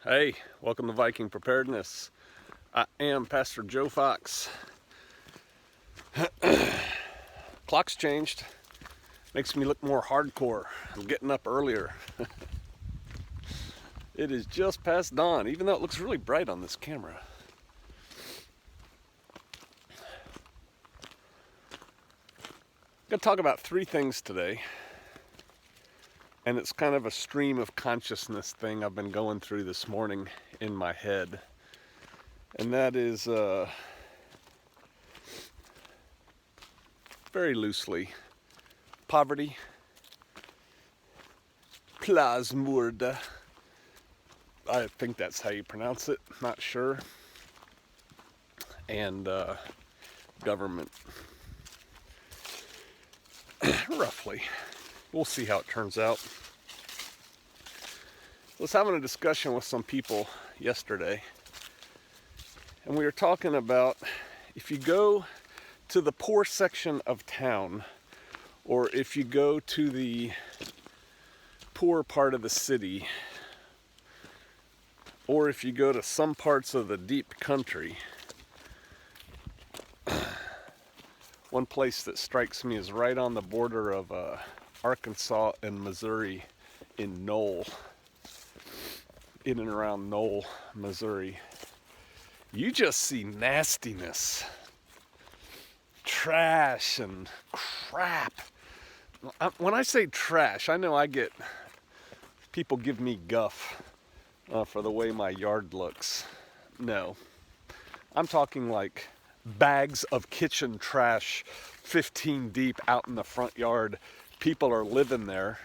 Hey, welcome to Viking Preparedness. I am Pastor Joe Fox. Clock's changed. Makes me look more hardcore. I'm getting up earlier. It is just past dawn, even though it looks really bright on this camera. I'm going to talk about three things today. And it's kind of a stream of consciousness thing I've been going through this morning in my head. And that is, very loosely, poverty, plasmurda. I think that's how you pronounce it, not sure. And government. Roughly. We'll see how it turns out. I was having a discussion with some people yesterday, and we were talking about if you go to the poor section of town, or if you go to the poor part of the city, or if you go to some parts of the deep country, one place that strikes me is right on the border of Arkansas and Missouri in Knoll, in and around Knoll, Missouri. You just see nastiness, trash and crap. When I say trash, I know I get, people give me guff for the way my yard looks. No, I'm talking like bags of kitchen trash 15 deep out in the front yard. People are living there.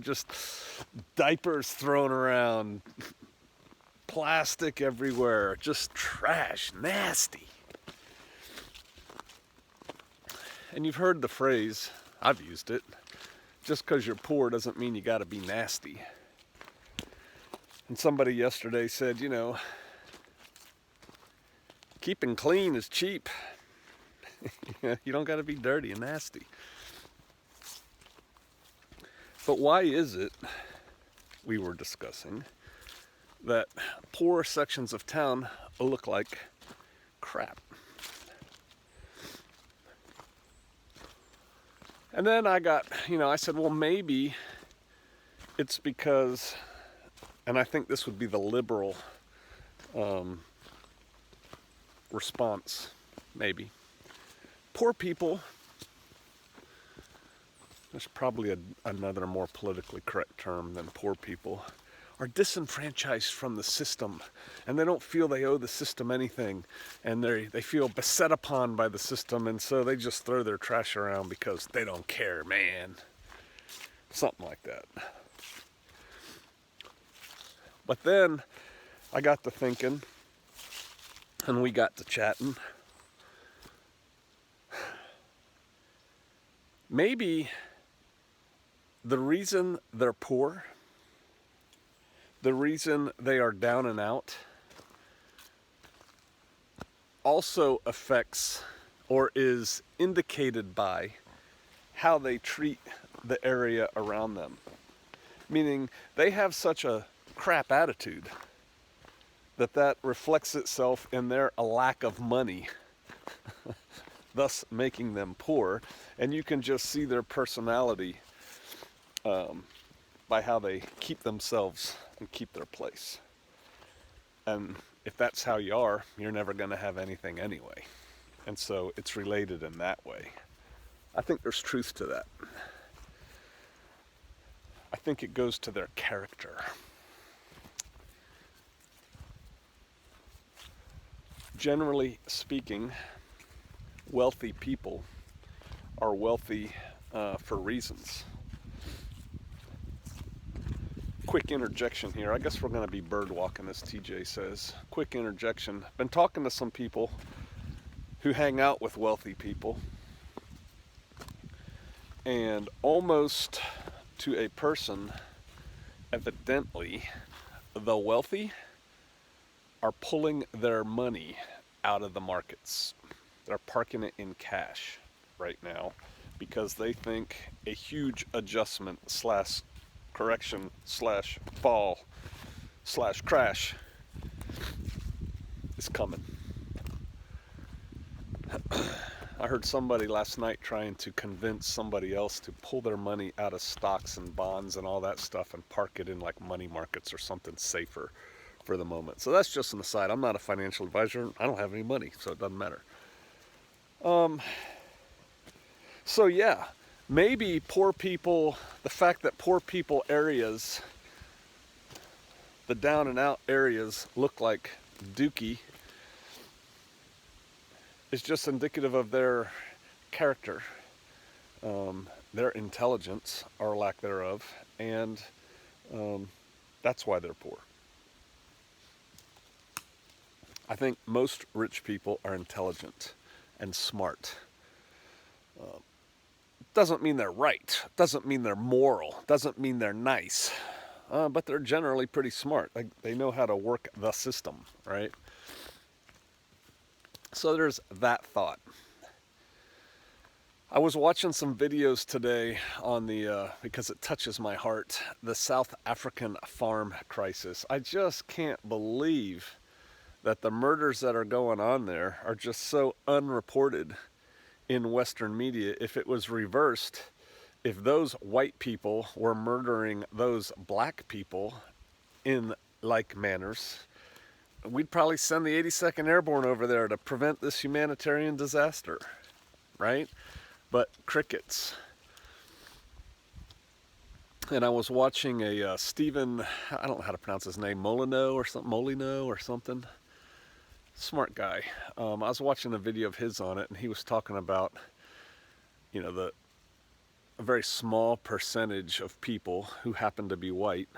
Just diapers thrown around, plastic everywhere, just trash, nasty. And you've heard the phrase, I've used it, just because you're poor doesn't mean you got to be nasty. And somebody yesterday said, keeping clean is cheap. You don't got to be dirty and nasty. But why is it, we were discussing, that poor sections of town look like crap? And then I said, well, maybe it's because, and I think this would be the liberal response, maybe. Poor people, there's probably another more politically correct term than poor people, are disenfranchised from the system, and they don't feel they owe the system anything, and they feel beset upon by the system, and so they just throw their trash around because they don't care, man. Something like that. But then I got to thinking, and we got to chatting. Maybe the reason they're poor, the reason they are down and out, also affects or is indicated by how they treat the area around them. Meaning they have such a crap attitude that reflects itself in their lack of money, thus making them poor. And you can just see their personality by how they keep themselves and keep their place. And if that's how you are, you're never going to have anything anyway. And so it's related in that way. I think there's truth to that. I think it goes to their character. Generally speaking, wealthy people are wealthy for reasons. Quick interjection here. I guess we're going to be bird walking, as TJ says. Quick interjection. Been talking to some people who hang out with wealthy people, and almost to a person, evidently, the wealthy are pulling their money out of the markets. They're parking it in cash right now because they think a huge adjustment correction slash fall slash crash is coming. I heard somebody last night trying to convince somebody else to pull their money out of stocks and bonds and all that stuff and park it in like money markets or something safer for the moment. So that's just an aside. I'm not a financial advisor. I don't have any money, so it doesn't matter. So yeah, maybe poor people, the fact that poor people areas, the down and out areas look like Dookie is just indicative of their character, their intelligence or lack thereof, and that's why they're poor. I think most rich people are intelligent and smart. Doesn't mean they're right, doesn't mean they're moral, doesn't mean they're nice, but they're generally pretty smart. They know how to work the system, right? So there's that thought. I was watching some videos today on the, because it touches my heart, the South African farm crisis. I just can't believe that the murders that are going on there are just so unreported in Western media. If it was reversed, if those white people were murdering those black people in like manners, we'd probably send the 82nd Airborne over there to prevent this humanitarian disaster, right? But crickets. And I was watching a Stephen, I don't know how to pronounce his name, Molyneux or something. Smart guy. I was watching a video of his on it, and he was talking about, a very small percentage of people who happen to be white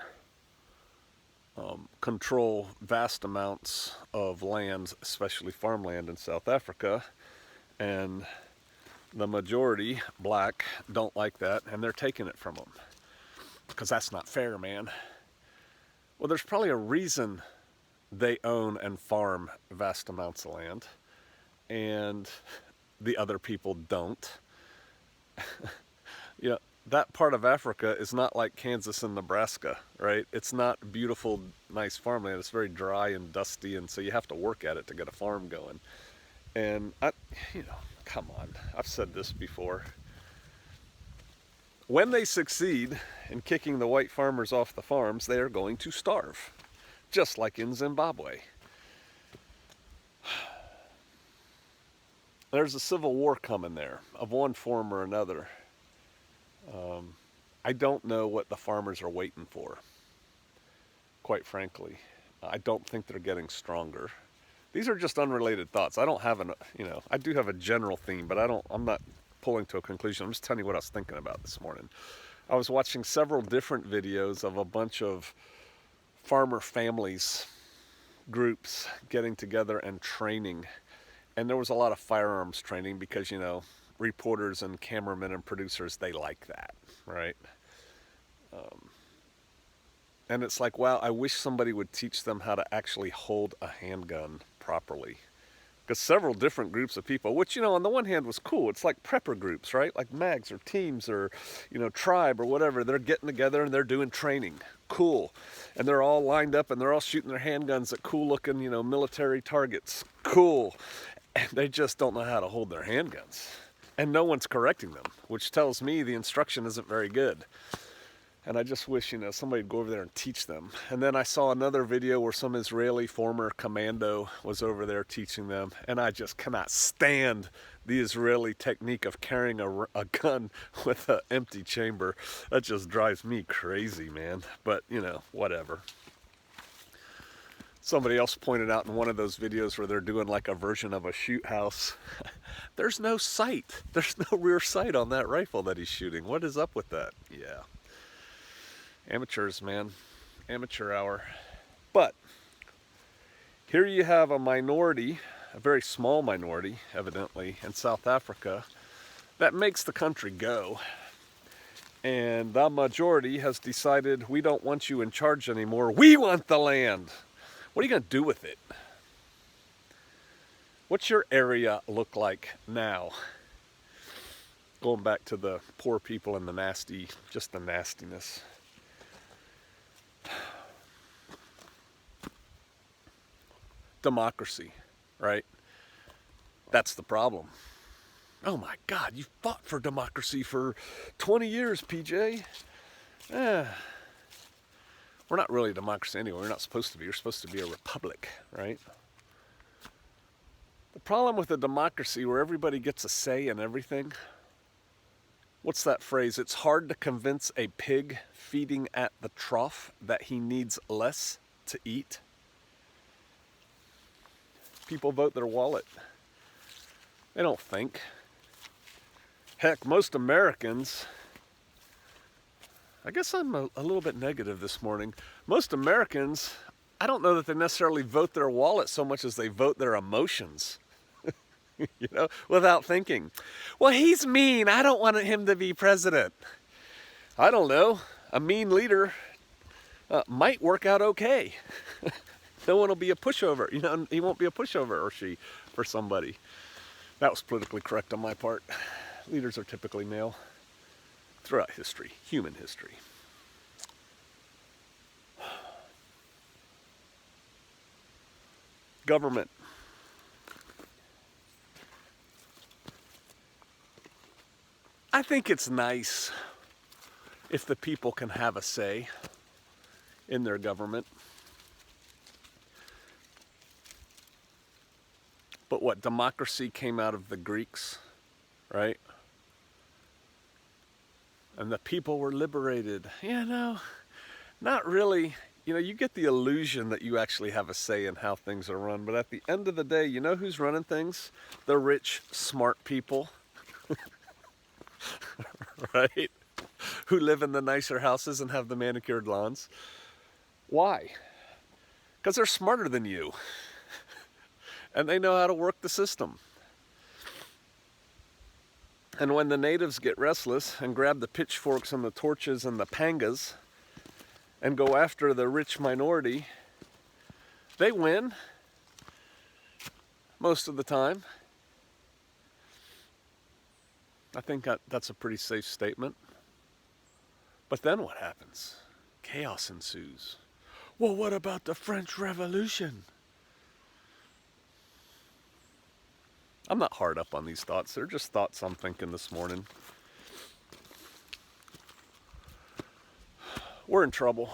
control vast amounts of land, especially farmland in South Africa, and the majority, black, don't like that, and they're taking it from them because that's not fair, man. Well, there's probably a reason they own and farm vast amounts of land, and the other people don't. That part of Africa is not like Kansas and Nebraska, right? It's not beautiful, nice farmland. It's very dry and dusty, and so you have to work at it to get a farm going. And come on, I've said this before. When they succeed in kicking the white farmers off the farms, they are going to starve, just like in Zimbabwe. There's a civil war coming there, of one form or another. I don't know what the farmers are waiting for, quite frankly. I don't think they're getting stronger. These are just unrelated thoughts. I don't have I do have a general theme, but I'm not pulling to a conclusion. I'm just telling you what I was thinking about this morning. I was watching several different videos of a bunch of farmer families, groups getting together and training. And there was a lot of firearms training because, reporters and cameramen and producers, they like that, right? And it's like, wow, I wish somebody would teach them how to actually hold a handgun properly. Because several different groups of people, which, on the one hand was cool. It's like prepper groups, right? Like mags or teams or, tribe or whatever. They're getting together and they're doing training. Cool. And they're all lined up and they're all shooting their handguns at cool looking, military targets. Cool. And they just don't know how to hold their handguns. And no one's correcting them, which tells me the instruction isn't very good. And I just wish, somebody would go over there and teach them. And then I saw another video where some Israeli former commando was over there teaching them. And I just cannot stand the Israeli technique of carrying a gun with an empty chamber. That just drives me crazy, man. But, whatever. Somebody else pointed out in one of those videos where they're doing like a version of a shoot house. There's no sight. There's no rear sight on that rifle that he's shooting. What is up with that? Yeah. Amateurs, man. Amateur hour. But here you have a minority, a very small minority, evidently, in South Africa that makes the country go. And the majority has decided, we don't want you in charge anymore. We want the land. What are you going to do with it? What's your area look like now? Going back to the poor people and the nasty, just the nastiness. democracy, right? That's the problem. Oh my God, you fought for democracy for 20 years, PJ. Eh, we're not really a democracy anyway. We're not supposed to be. We're supposed to be a republic, right? The problem with a democracy where everybody gets a say in everything, what's that phrase? It's hard to convince a pig feeding at the trough that he needs less to eat. People vote their wallet. They don't think. Heck, most Americans, I guess I'm a little bit negative this morning. Most Americans, I don't know that they necessarily vote their wallet so much as they vote their emotions. You know, without thinking. Well, he's mean. I don't want him to be president. I don't know. A mean leader might work out okay. No one will be a pushover. You know, he won't be a pushover or she for somebody. That was politically correct on my part. Leaders are typically male throughout history, human history. Government. I think it's nice if the people can have a say in their government. But what, democracy came out of the Greeks, right? And the people were liberated. You know, not really. You know, you get the illusion that you actually have a say in how things are run. But at the end of the day, you know who's running things? The rich, smart people. Right? Who live in the nicer houses and have the manicured lawns. Why? Because they're smarter than you. And they know how to work the system. And when the natives get restless and grab the pitchforks and the torches and the pangas and go after the rich minority, they win most of the time. I think that's a pretty safe statement. But then what happens? Chaos ensues. Well, what about the French Revolution? I'm not hard up on these thoughts. They're just thoughts I'm thinking this morning. We're in trouble.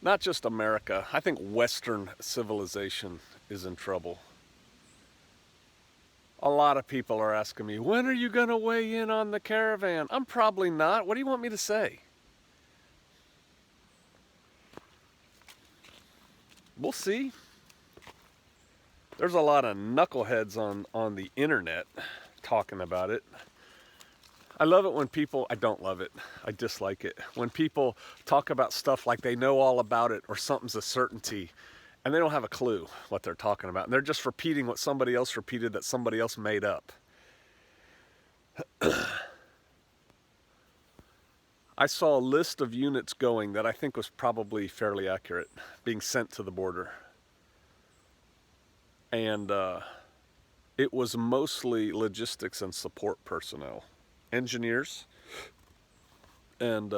Not just America. I think Western civilization is in trouble. A lot of people are asking me, when are you going to weigh in on the caravan? I'm probably not. What do you want me to say? We'll see. There's a lot of knuckleheads on the internet talking about it. I love it when people, I don't love it, I dislike it. When people talk about stuff like they know all about it or something's a certainty and they don't have a clue what they're talking about. And they're just repeating what somebody else repeated that somebody else made up. I saw a list of units going that I think was probably fairly accurate, being sent to the border. And it was mostly logistics and support personnel, engineers, and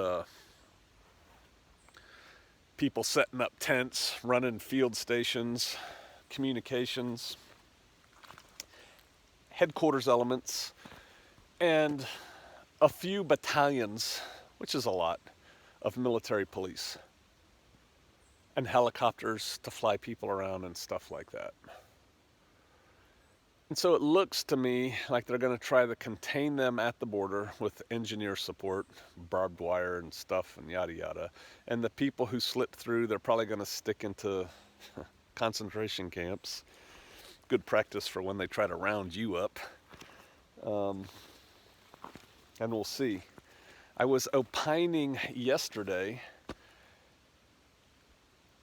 people setting up tents, running field stations, communications, headquarters elements, and a few battalions, which is a lot, of military police, and helicopters to fly people around and stuff like that. And so it looks to me like they're going to try to contain them at the border with engineer support, barbed wire and stuff and yada yada. And the people who slip through, they're probably going to stick into concentration camps. Good practice for when they try to round you up. And we'll see. I was opining yesterday.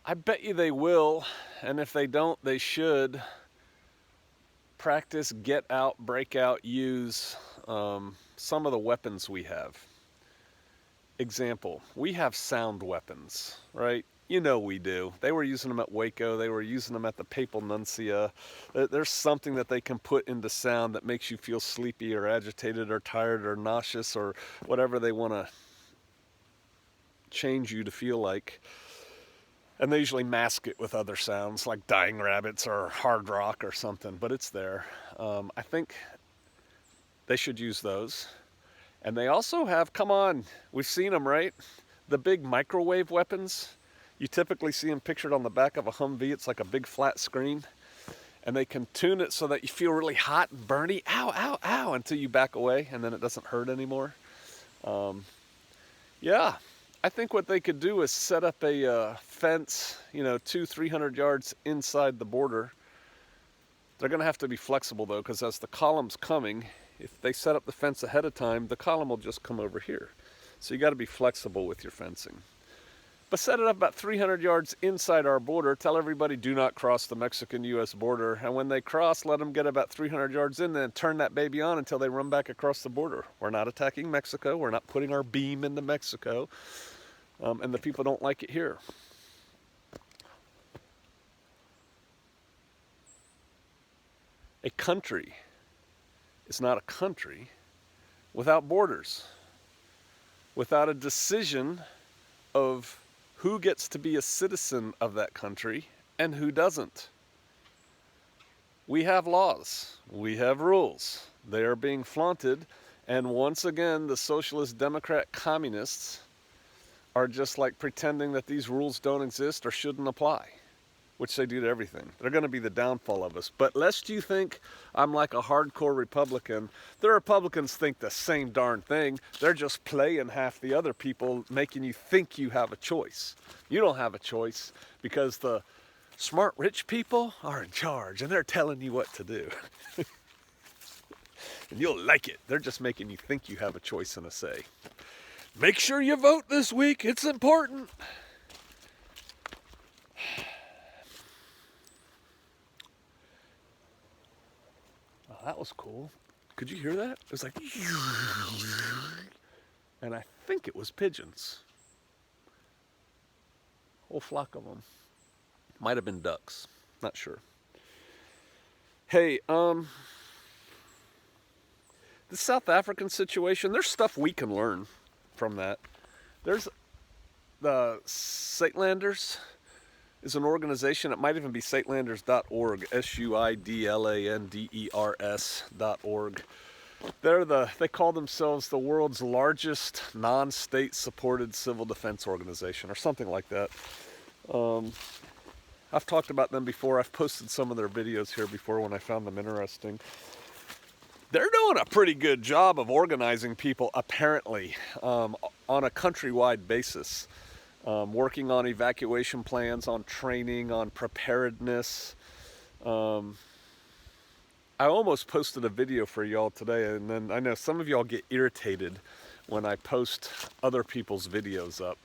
I bet you they will, and if they don't, they should. Practice, get out, break out, use some of the weapons we have. Example, we have sound weapons, right? You know we do. They were using them at Waco. They were using them at the Papal Nuntia. There's something that they can put into sound that makes you feel sleepy or agitated or tired or nauseous or whatever they want to change you to feel like. And they usually mask it with other sounds like dying rabbits or hard rock or something, but it's there. I think they should use those. And they also have, come on, we've seen them, right? The big microwave weapons. You typically see them pictured on the back of a Humvee. It's like a big flat screen. And they can tune it so that you feel really hot and burny, ow, ow, ow, until you back away and then it doesn't hurt anymore. Yeah, I think what they could do is set up a fence, 200-300 yards inside the border. They're going to have to be flexible though, because as the column's coming, if they set up the fence ahead of time, the column will just come over here. So you got to be flexible with your fencing. But set it up about 300 yards inside our border. Tell everybody do not cross the Mexican-U.S. border. And when they cross, let them get about 300 yards in, then turn that baby on until they run back across the border. We're not attacking Mexico. We're not putting our beam into Mexico. And the people don't like it here. A country is not a country without borders, without a decision of who gets to be a citizen of that country and who doesn't. We have laws, we have rules. They are being flaunted, and once again, the socialist, democrat, communists are just like pretending that these rules don't exist or shouldn't apply, which they do to everything. They're going to be the downfall of us. But lest you think I'm like a hardcore Republican, the Republicans think the same darn thing. They're just playing half the other people, making you think you have a choice. You don't have a choice because the smart rich people are in charge and they're telling you what to do. And you'll like it. They're just making you think you have a choice and a say. Make sure you vote this week. It's important. Oh, that was cool. Could you hear that? It was like, and I think it was pigeons. Whole flock of them. Might have been ducks. Not sure. Hey, the South African situation, there's stuff we can learn from that. There's the Suidlanders is an organization. It might even be Suidlanders.org, SUIDLANDERS.org. They call themselves the world's largest non-state supported civil defense organization or something like that. I've talked about them before. I've posted some of their videos here before when I found them interesting. They're doing a pretty good job of organizing people, apparently, on a countrywide basis. Working on evacuation plans, on training, on preparedness. I almost posted a video for y'all today, and then I know some of y'all get irritated when I post other people's videos up.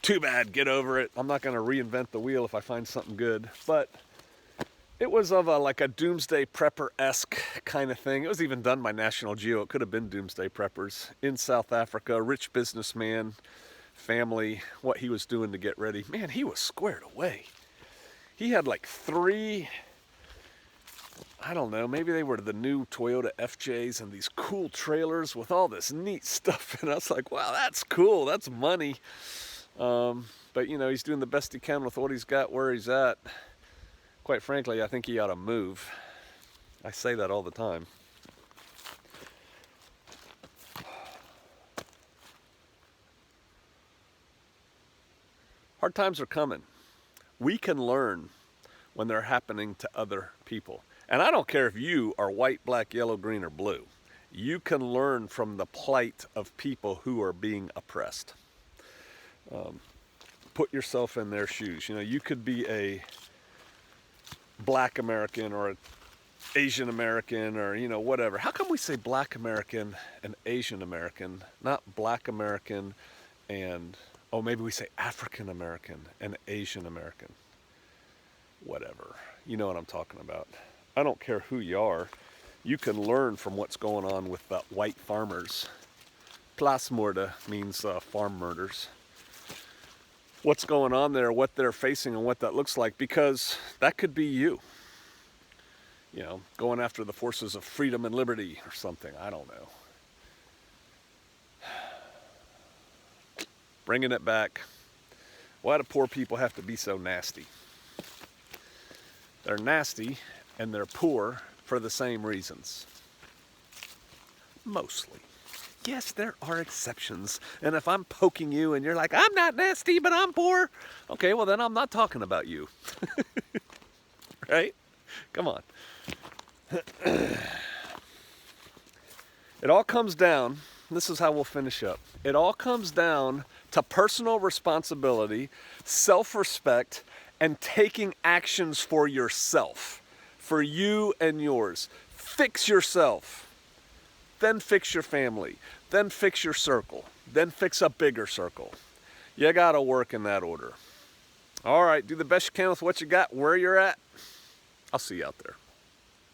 Too bad, get over it. I'm not going to reinvent the wheel if I find something good. But it was of like a Doomsday Prepper-esque kind of thing. It was even done by National Geo. It could have been Doomsday Preppers in South Africa. Rich businessman, family, what he was doing to get ready. Man, he was squared away. He had like 3, I don't know, maybe they were the new Toyota FJs and these cool trailers with all this neat stuff. And I was like, wow, that's cool. That's money. But, he's doing the best he can with what he's got where he's at. Quite frankly, I think he ought to move. I say that all the time. Hard times are coming. We can learn when they're happening to other people. And I don't care if you are white, black, yellow, green, or blue. You can learn from the plight of people who are being oppressed. Put yourself in their shoes. You could be a black American or an Asian American or, whatever. How come we say black American and Asian American, not black American and, maybe we say African American and Asian American? Whatever. You know what I'm talking about. I don't care who you are. You can learn from what's going on with the white farmers. Plaasmoorde means farm murders. What's going on there, what they're facing, and what that looks like, because that could be you. Going after the forces of freedom and liberty or something. I don't know. Bringing it back. Why do poor people have to be so nasty? They're nasty and they're poor for the same reasons. Mostly. Yes, there are exceptions. And if I'm poking you and you're like, I'm not nasty, but I'm poor. Okay, well then I'm not talking about you. Right? Come on. It all comes down, this is how we'll finish up. It all comes down to personal responsibility, self-respect, and taking actions for yourself, for you and yours. Fix yourself, then fix your family, then fix your circle, then fix a bigger circle. You gotta work in that order. All right, do the best you can with what you got, where you're at. I'll see you out there.